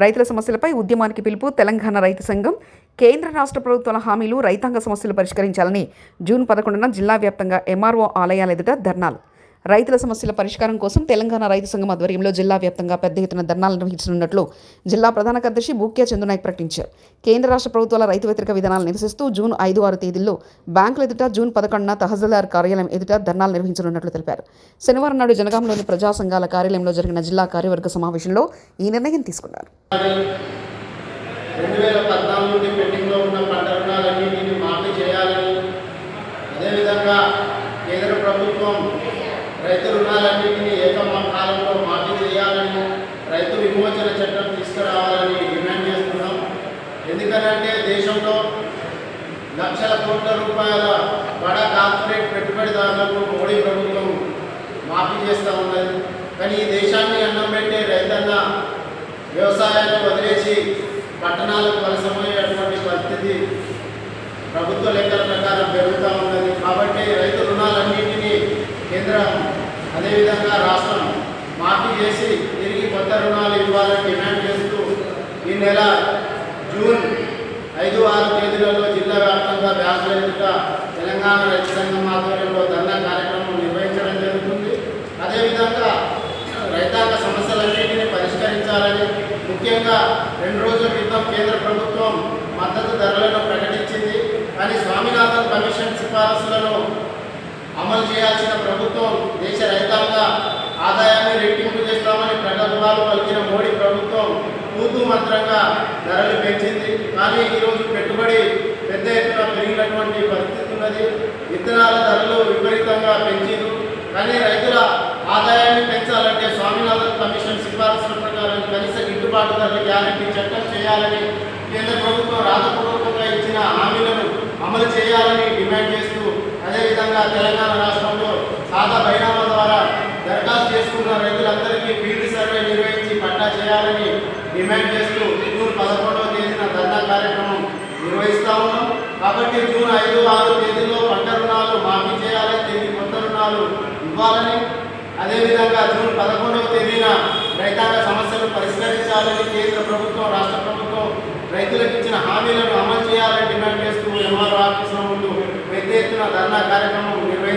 రైతుల సమస్యలపై ఉద్యమానికి పిలుపు. తెలంగాణ రైతు సంఘం కేంద్ర రాష్ట్ర ప్రభుత్వాల హామీలు, రైతాంగ సమస్యలు పరిష్కరించాలని జూన్ 11న జిల్లా వ్యాప్తంగా ఎంఆర్ఓ ఆలయాల ఎదుట ధర్నాలు. రైతుల సమస్యల పరిష్కారం కోసం తెలంగాణ రైతు సంఘం ఆధ్వర్యంలో జిల్లా వ్యాప్తంగా పెద్ద ఎత్తున ధర్నాలు నిర్వహించనున్నట్లు జిల్లా ప్రధాన కార్యదర్శి బూక్యా చందునాయక్ ప్రకటించారు. కేంద్ర రాష్ట్ర ప్రభుత్వాల రైతు వ్యతిరేక విధానాలు నిరసిస్తూ జూన్ 5-6 తేదీల్లో బ్యాంకుల ఎదుట, జూన్ 11న తహసీల్దార్ కార్యాలయం ఎదుట ధర్నాలు నిర్వహించనున్నట్లు తెలిపారు. శనివారం నాడు జనగాంలోని ప్రజా సంఘాల కార్యాలయంలో జరిగిన జిల్లా కార్యవర్గ సమావేశంలో ఈ నిర్ణయం తీసుకున్నారు. 2014 నుండి పెండింగ్లో ఉన్న పంట రుణాలన్నింటినీ మాఫీ చేయాలని, అదేవిధంగా కేంద్ర ప్రభుత్వం రైతు రుణాలన్నింటినీ ఏకకాలంలో మాఫీ చేయాలని, రైతు విమోచన చట్టం తీసుకురావాలని డిమాండ్ చేస్తున్నాం. ఎందుకంటే దేశంలో లక్షల కోట్ల రూపాయల బడా కార్పొరేట్ పెట్టుబడిదారులకు మోడీ ప్రభుత్వం మాఫీ చేస్తూ ఉన్నది. కానీ ఈ దేశాన్ని అన్నం పెట్టే రైతన్న వ్యవసాయాన్ని వదిలేసి పట్టణాలకు వలసపోయేటువంటి పరిస్థితి ప్రభుత్వ లెక్కల ప్రకారం పెరుగుతూ ఉన్నది. కాబట్టి రైతు రుణాలన్నింటినీ కేంద్రం అదేవిధంగా రాష్ట్రం మాఫీ చేసి తిరిగి కొత్త రుణాలు ఇవ్వాలని డిమాండ్ చేస్తూ ఈ నెల జూన్ 5-6 తేదీలలో జిల్లా వ్యాప్తంగా బ్యాంకుల ఎదుట తెలంగాణ రైతు సంఘం ఆధ్వర్యంలో ధర్నా కార్యక్రమం నిర్వహించడం జరుగుతుంది. అదేవిధంగా రైతాంగ సమస్యలన్నింటినీ పరిష్కరించాలని, ముఖ్యంగా 2 రోజుల క్రితం కేంద్ర ప్రభుత్వం మద్దతు ధరలను ప్రకటించింది. కానీ స్వామినాథన్ కమిషన్ సిఫారసులను అమలు చేయాల్సిన ప్రభుత్వం దేశ రైతాంగ ఆదాయాన్ని రెట్టింపు చేస్తామని ప్రగల్భాలు పలికిన మోడీ ప్రభుత్వం తూతూ మంత్రంగా ధరలు పెంచింది. కానీ ఈరోజు పెట్టుబడి పెద్ద ఎత్తున పెరిగినటువంటి పరిస్థితి ఉన్నది. విత్తనాల ధరలు విపరీతంగా పెంచారు. కానీ రైతుల ఆదాయాన్ని పెంచాలంటే స్వామినాథన్ కమిషన్ సిఫారసుల ప్రకారం కనీస గిట్టుబాటు ధరల గ్యారంటీ చట్టం చేయాలని, కేంద్ర ప్రభుత్వం రాతపూర్వకంగా ఇచ్చిన హామీలను అమలు చేయాలని డిమాండ్ చేస్తూ, అదేవిధంగా తెలంగాణ రాష్ట్రంలో సాదా బైనామా ద్వారా దరఖాస్తు చేసుకున్న రైతులందరికీ ఫీల్డ్ సర్వే నిర్వహించి పట్టా చేయాలని డిమాండ్ చేస్తూ జూన్ 11వ తేదీన ధర్నా కార్యక్రమం నిర్వహిస్తూ ఉన్నాం. కాబట్టి జూన్ 5-6 తేదీల్లో పంట రుణాలు మాఫీ చేయాలని, తిరిగి కొత్త రుణాలు ఇవ్వాలని, అదేవిధంగా జూన్ 11వ తేదీన రైతాంగ సమస్యలు పరిష్కరించాలని, కేంద్ర ప్రభుత్వం రాష్ట్ర ప్రభుత్వం రైతులకు ఇచ్చిన హామీలను అమలు చేయాలని డిమాండ్ చేస్తూ ఎంఆర్ఓ ఆఫీసుల ముందు పెద్ద ఎత్తున ధర్నా కార్యక్రమం నిర్వహించారు.